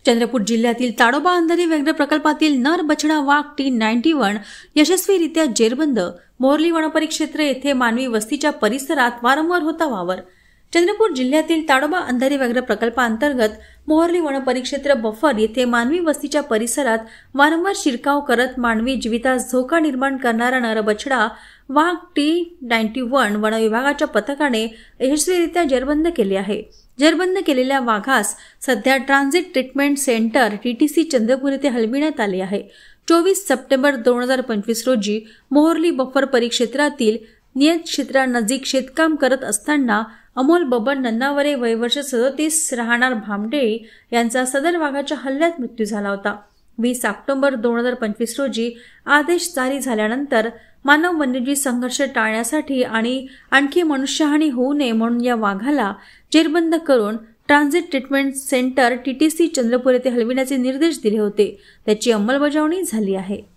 चंद्रपूर जिल्ह्यातील ताडोबा अंधारी व्याघ्र प्रकल्पातील नर बछडा वाघ T91 यशस्वीरित्या जेरबंद. मोहर्ली वनपरिक्षेत्र येथे मानवी वस्तीच्या परिसरात वारंवार होता वावर. चंद्रपूर जिल्ह्यातील ताडोबा अंधारी व्याघ्र प्रकल्पांतर्गत मोहर्ली वनपरिक्षेत्र बफर येथे मानवी वस्तीच्या परिसरात वारंवार शिरकाव करत मानवी जीवितास धोका निर्माण करणारा नर बछडा वाघ T91 वन विभागाच्या पथकाने यशस्वीरित्या जेरबंद केले आहे. जेरबंद केलेल्या वाघास सध्या transit treatment centre TTC Chandrapur येथे हलविण्यात आले आहे. 24 सप्टेंबर 2025 रोजी मोहर्ली बफर परिक्षेत्रातील नियत क्षेत्रानजीक शेतकाम करत असताना अमोल बबन नन्नावरे वय वर्ष 37 राहणार भामडेळी यांचा सदर वाघाच्या हल्ल्यात मृत्यू झाला होता. 20 ऑक्टोबर 2025 रोजी आदेश जारी झाल्यानंतर मानव वन्यजीव संघर्ष टाळण्यासाठी आणि आणखी मनुष्यहानी होऊ नये म्हणून या वाघाला जेरबंद करून transit treatment centre TTC Chandrapur येथे हलविण्याचे निर्देश दिले होते. त्याची अंमलबजावणी झाली आहे.